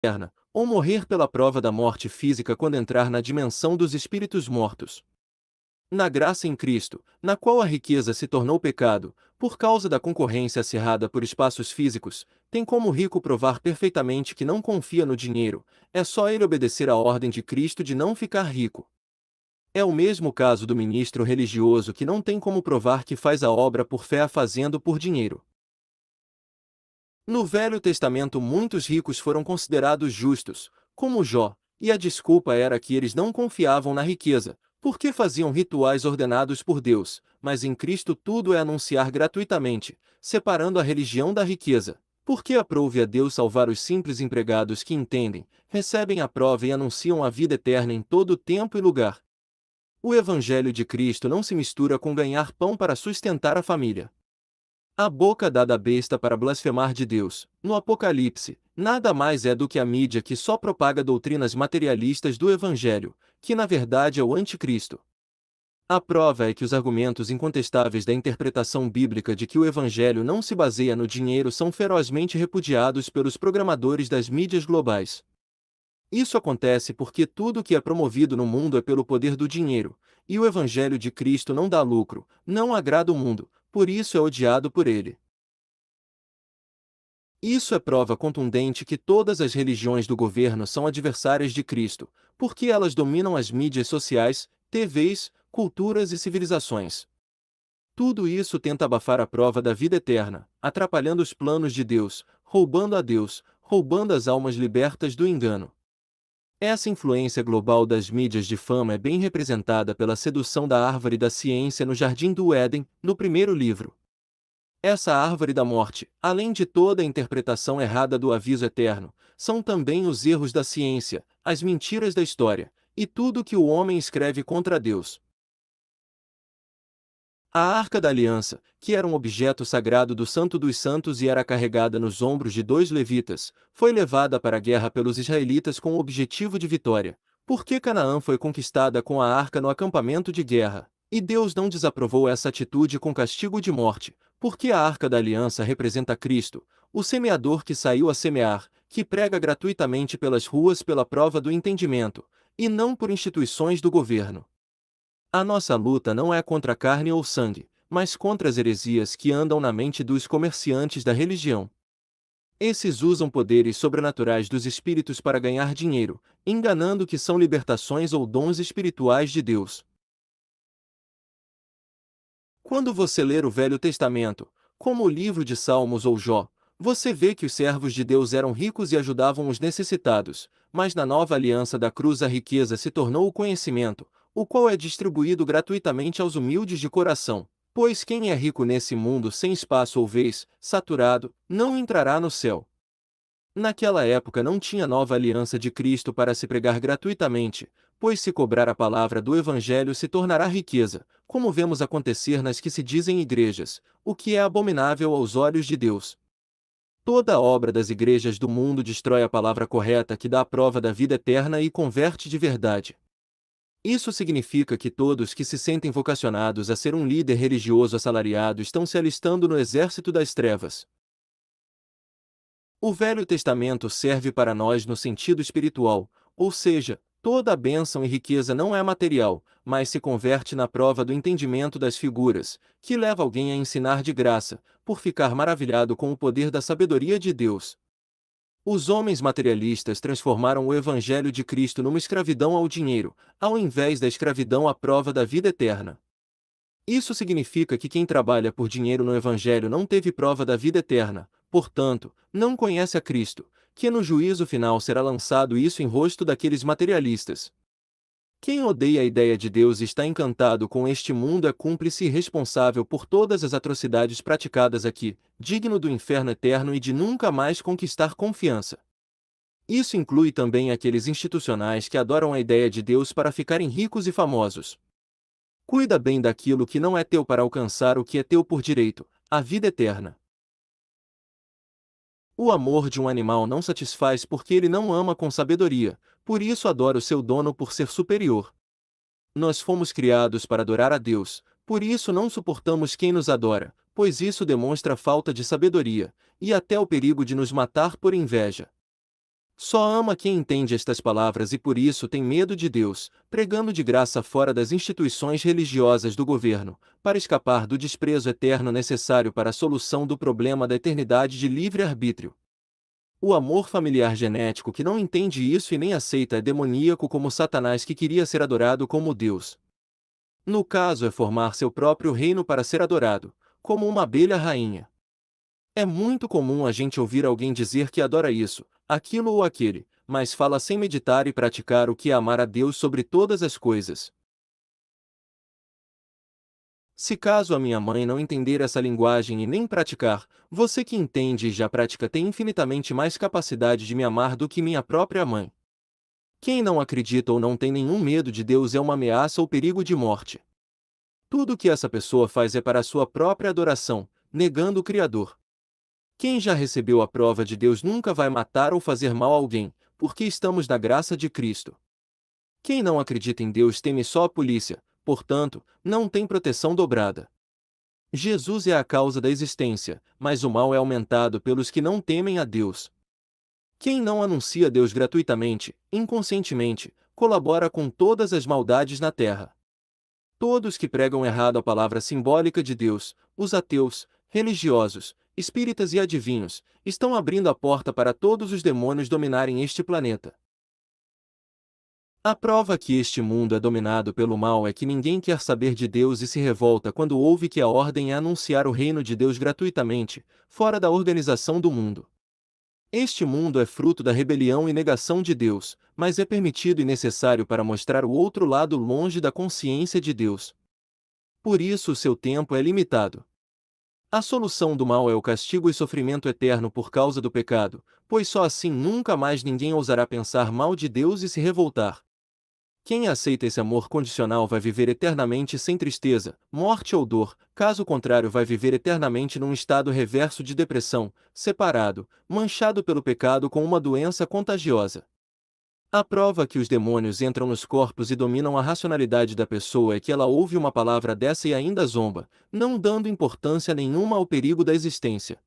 eterna, ou morrer pela prova da morte física quando entrar na dimensão dos espíritos mortos. Na graça em Cristo, na qual a riqueza se tornou pecado, por causa da concorrência acirrada por espaços físicos, tem como o rico provar perfeitamente que não confia no dinheiro, é só ele obedecer à ordem de Cristo de não ficar rico. É o mesmo caso do ministro religioso que não tem como provar que faz a obra por fé a fazendo por dinheiro. No Velho Testamento muitos ricos foram considerados justos, como Jó, e a desculpa era que eles não confiavam na riqueza, porque faziam rituais ordenados por Deus, mas em Cristo tudo é anunciar gratuitamente, separando a religião da riqueza. Porque aprouve a Deus salvar os simples empregados que entendem, recebem a prova e anunciam a vida eterna em todo tempo e lugar. O Evangelho de Cristo não se mistura com ganhar pão para sustentar a família. A boca dada à besta para blasfemar de Deus, no Apocalipse, nada mais é do que a mídia que só propaga doutrinas materialistas do Evangelho, que na verdade é o Anticristo. A prova é que os argumentos incontestáveis da interpretação bíblica de que o Evangelho não se baseia no dinheiro são ferozmente repudiados pelos programadores das mídias globais. Isso acontece porque tudo que é promovido no mundo é pelo poder do dinheiro, e o Evangelho de Cristo não dá lucro, não agrada o mundo, por isso é odiado por ele. Isso é prova contundente que todas as religiões do governo são adversárias de Cristo, porque elas dominam as mídias sociais, TVs, culturas e civilizações. Tudo isso tenta abafar a prova da vida eterna, atrapalhando os planos de Deus, roubando a Deus, roubando as almas libertas do engano. Essa influência global das mídias de fama é bem representada pela sedução da árvore da ciência no Jardim do Éden, no primeiro livro. Essa árvore da morte, além de toda a interpretação errada do aviso eterno, são também os erros da ciência, as mentiras da história, e tudo que o homem escreve contra Deus. A Arca da Aliança, que era um objeto sagrado do Santo dos Santos e era carregada nos ombros de dois levitas, foi levada para a guerra pelos israelitas com o objetivo de vitória, porque Canaã foi conquistada com a arca no acampamento de guerra. E Deus não desaprovou essa atitude com castigo de morte, porque a Arca da Aliança representa Cristo, o semeador que saiu a semear, que prega gratuitamente pelas ruas pela prova do entendimento, e não por instituições do governo. A nossa luta não é contra carne ou sangue, mas contra as heresias que andam na mente dos comerciantes da religião. Esses usam poderes sobrenaturais dos espíritos para ganhar dinheiro, enganando que são libertações ou dons espirituais de Deus. Quando você ler o Velho Testamento, como o livro de Salmos ou Jó, você vê que os servos de Deus eram ricos e ajudavam os necessitados, mas na nova aliança da cruz a riqueza se tornou o conhecimento, o qual é distribuído gratuitamente aos humildes de coração. Pois quem é rico nesse mundo sem espaço ou vez, saturado, não entrará no céu. Naquela época não tinha nova aliança de Cristo para se pregar gratuitamente, pois se cobrar a palavra do Evangelho se tornará riqueza, como vemos acontecer nas que se dizem igrejas, o que é abominável aos olhos de Deus. Toda a obra das igrejas do mundo destrói a palavra correta que dá a prova da vida eterna e converte de verdade. Isso significa que todos que se sentem vocacionados a ser um líder religioso assalariado estão se alistando no exército das trevas. O Velho Testamento serve para nós no sentido espiritual, ou seja, toda a bênção e riqueza não é material, mas se converte na prova do entendimento das figuras, que leva alguém a ensinar de graça, por ficar maravilhado com o poder da sabedoria de Deus. Os homens materialistas transformaram o Evangelho de Cristo numa escravidão ao dinheiro, ao invés da escravidão à prova da vida eterna. Isso significa que quem trabalha por dinheiro no Evangelho não teve prova da vida eterna, portanto, não conhece a Cristo, que no juízo final será lançado isso em rosto daqueles materialistas. Quem odeia a ideia de Deus e está encantado com este mundo é cúmplice e responsável por todas as atrocidades praticadas aqui, digno do inferno eterno e de nunca mais conquistar confiança. Isso inclui também aqueles institucionais que adoram a ideia de Deus para ficarem ricos e famosos. Cuida bem daquilo que não é teu para alcançar o que é teu por direito, a vida eterna. O amor de um animal não satisfaz porque ele não ama com sabedoria, por isso adora o seu dono por ser superior. Nós fomos criados para adorar a Deus, por isso não suportamos quem nos adora, pois isso demonstra falta de sabedoria, e até o perigo de nos matar por inveja. Só ama quem entende estas palavras e por isso tem medo de Deus, pregando de graça fora das instituições religiosas do governo, para escapar do desprezo eterno necessário para a solução do problema da eternidade de livre-arbítrio. O amor familiar genético que não entende isso e nem aceita é demoníaco como Satanás que queria ser adorado como Deus. No caso é formar seu próprio reino para ser adorado, como uma abelha rainha. É muito comum a gente ouvir alguém dizer que adora isso, aquilo ou aquele, mas fala sem meditar e praticar o que é amar a Deus sobre todas as coisas. Se caso a minha mãe não entender essa linguagem e nem praticar, você que entende e já pratica tem infinitamente mais capacidade de me amar do que minha própria mãe. Quem não acredita ou não tem nenhum medo de Deus é uma ameaça ou perigo de morte. Tudo o que essa pessoa faz é para a sua própria adoração, negando o Criador. Quem já recebeu a prova de Deus nunca vai matar ou fazer mal a alguém, porque estamos na graça de Cristo. Quem não acredita em Deus teme só a polícia, portanto, não tem proteção dobrada. Jesus é a causa da existência, mas o mal é aumentado pelos que não temem a Deus. Quem não anuncia Deus gratuitamente, inconscientemente, colabora com todas as maldades na terra. Todos que pregam errado a palavra simbólica de Deus, os ateus, religiosos, espíritas e adivinhos, estão abrindo a porta para todos os demônios dominarem este planeta. A prova que este mundo é dominado pelo mal é que ninguém quer saber de Deus e se revolta quando ouve que a ordem é anunciar o reino de Deus gratuitamente, fora da organização do mundo. Este mundo é fruto da rebelião e negação de Deus, mas é permitido e necessário para mostrar o outro lado longe da consciência de Deus. Por isso o seu tempo é limitado. A solução do mal é o castigo e sofrimento eterno por causa do pecado, pois só assim nunca mais ninguém ousará pensar mal de Deus e se revoltar. Quem aceita esse amor condicional vai viver eternamente sem tristeza, morte ou dor, caso contrário vai viver eternamente num estado reverso de depressão, separado, manchado pelo pecado com uma doença contagiosa. A prova que os demônios entram nos corpos e dominam a racionalidade da pessoa é que ela ouve uma palavra dessa e ainda zomba, não dando importância nenhuma ao perigo da existência.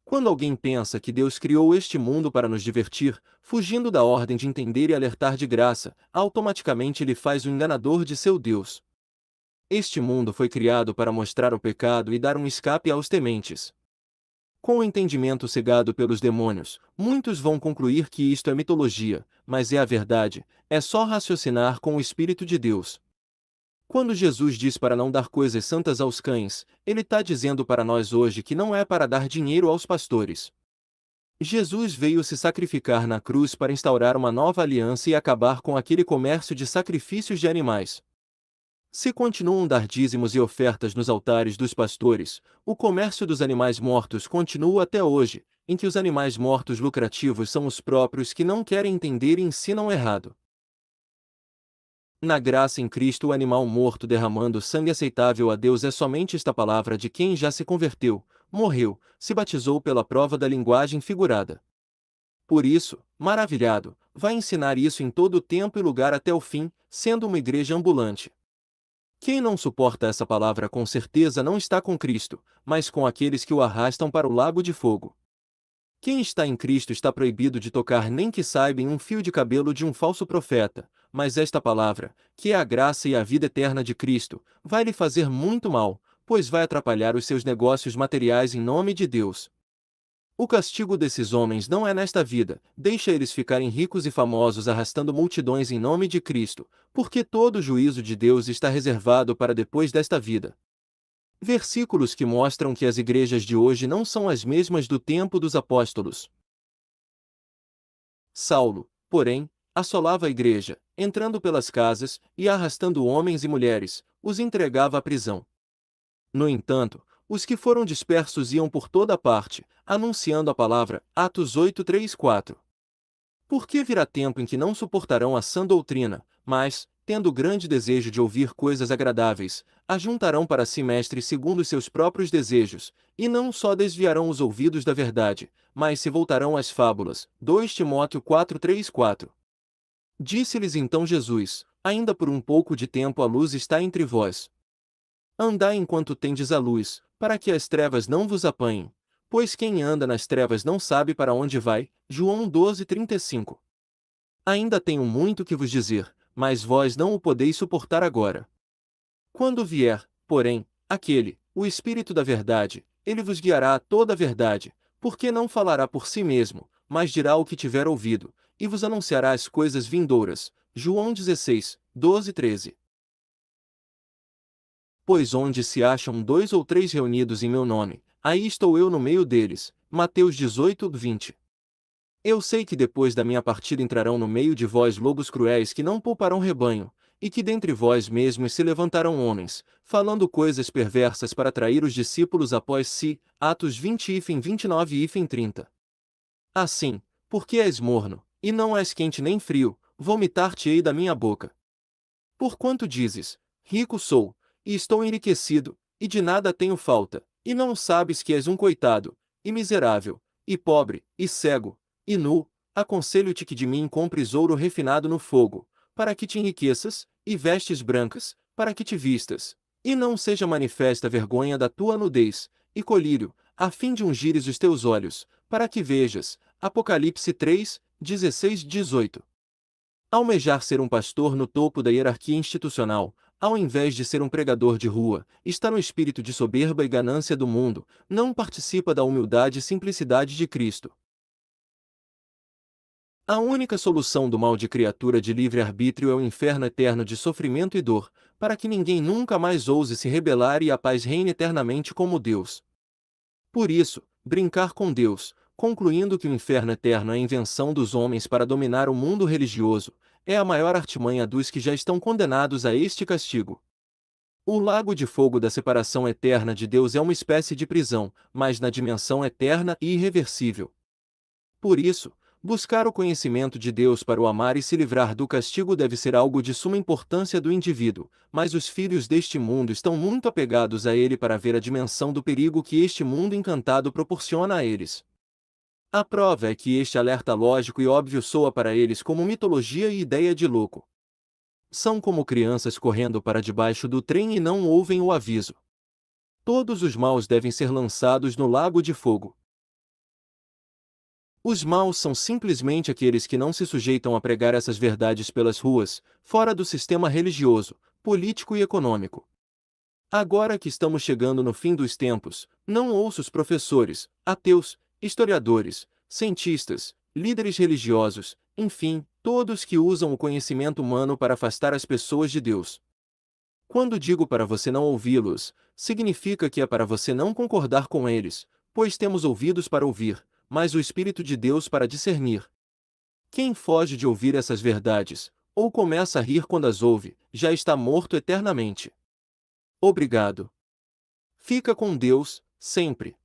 Quando alguém pensa que Deus criou este mundo para nos divertir, fugindo da ordem de entender e alertar de graça, automaticamente ele faz o enganador de seu Deus. Este mundo foi criado para mostrar o pecado e dar um escape aos tementes. Com o entendimento cegado pelos demônios, muitos vão concluir que isto é mitologia, mas é a verdade, é só raciocinar com o Espírito de Deus. Quando Jesus diz para não dar coisas santas aos cães, ele está dizendo para nós hoje que não é para dar dinheiro aos pastores. Jesus veio se sacrificar na cruz para instaurar uma nova aliança e acabar com aquele comércio de sacrifícios de animais. Se continuam a dar dízimos e ofertas nos altares dos pastores, o comércio dos animais mortos continua até hoje, em que os animais mortos lucrativos são os próprios que não querem entender e ensinam errado. Na graça em Cristo, o animal morto derramando sangue aceitável a Deus é somente esta palavra de quem já se converteu, morreu, se batizou pela prova da linguagem figurada. Por isso, maravilhado, vai ensinar isso em todo o tempo e lugar até o fim, sendo uma igreja ambulante. Quem não suporta essa palavra com certeza não está com Cristo, mas com aqueles que o arrastam para o lago de fogo. Quem está em Cristo está proibido de tocar nem que saiba em um fio de cabelo de um falso profeta, mas esta palavra, que é a graça e a vida eterna de Cristo, vai lhe fazer muito mal, pois vai atrapalhar os seus negócios materiais em nome de Deus. O castigo desses homens não é nesta vida, deixa eles ficarem ricos e famosos arrastando multidões em nome de Cristo, porque todo o juízo de Deus está reservado para depois desta vida. Versículos que mostram que as igrejas de hoje não são as mesmas do tempo dos apóstolos. Saulo, porém, assolava a igreja, entrando pelas casas e arrastando homens e mulheres, os entregava à prisão. No entanto, os que foram dispersos iam por toda parte, anunciando a palavra. Atos 8, 3, 4. Porque virá tempo em que não suportarão a sã doutrina, mas, tendo grande desejo de ouvir coisas agradáveis, ajuntarão para si mestres segundo os seus próprios desejos, e não só desviarão os ouvidos da verdade, mas se voltarão às fábulas. 2 Timóteo 4, 3, 4. Disse-lhes então Jesus: ainda por um pouco de tempo a luz está entre vós. Andai enquanto tendes a luz, para que as trevas não vos apanhem, pois quem anda nas trevas não sabe para onde vai. João 12:35. Ainda tenho muito que vos dizer, mas vós não o podeis suportar agora. Quando vier, porém, aquele, o Espírito da Verdade, ele vos guiará a toda a verdade, porque não falará por si mesmo, mas dirá o que tiver ouvido, e vos anunciará as coisas vindouras. João 16:12-13. Pois onde se acham 2 ou 3 reunidos em meu nome, aí estou eu no meio deles. Mateus 18:20. Eu sei que depois da minha partida entrarão no meio de vós lobos cruéis que não pouparão rebanho, e que dentre vós mesmos se levantarão homens, falando coisas perversas para atrair os discípulos após si. Atos 20:29-30. Assim, porque és morno, e não és quente nem frio, vomitar-te-ei da minha boca. Porquanto dizes, rico sou, e estou enriquecido, e de nada tenho falta, e não sabes que és um coitado, e miserável, e pobre, e cego, e nu, aconselho-te que de mim compres ouro refinado no fogo, para que te enriqueças, e vestes brancas, para que te vistas, e não seja manifesta a vergonha da tua nudez, e colírio, a fim de ungires os teus olhos, para que vejas. Apocalipse 3:16-18. Almejar ser um pastor no topo da hierarquia institucional, ao invés de ser um pregador de rua, está no espírito de soberba e ganância do mundo, não participa da humildade e simplicidade de Cristo. A única solução do mal de criatura de livre-arbítrio é o inferno eterno de sofrimento e dor, para que ninguém nunca mais ouse se rebelar e a paz reine eternamente como Deus. Por isso, brincar com Deus, concluindo que o inferno eterno é a invenção dos homens para dominar o mundo religioso, é a maior artimanha dos que já estão condenados a este castigo. O lago de fogo da separação eterna de Deus é uma espécie de prisão, mas na dimensão eterna e irreversível. Por isso, buscar o conhecimento de Deus para o amar e se livrar do castigo deve ser algo de suma importância do indivíduo, mas os filhos deste mundo estão muito apegados a ele para ver a dimensão do perigo que este mundo encantado proporciona a eles. A prova é que este alerta lógico e óbvio soa para eles como mitologia e ideia de louco. São como crianças correndo para debaixo do trem e não ouvem o aviso. Todos os maus devem ser lançados no lago de fogo. Os maus são simplesmente aqueles que não se sujeitam a pregar essas verdades pelas ruas, fora do sistema religioso, político e econômico. Agora que estamos chegando no fim dos tempos, não ouço os professores, ateus, historiadores, cientistas, líderes religiosos, enfim, todos que usam o conhecimento humano para afastar as pessoas de Deus. Quando digo para você não ouvi-los, significa que é para você não concordar com eles, pois temos ouvidos para ouvir, mas o Espírito de Deus para discernir. Quem foge de ouvir essas verdades, ou começa a rir quando as ouve, já está morto eternamente. Obrigado. Fica com Deus, sempre.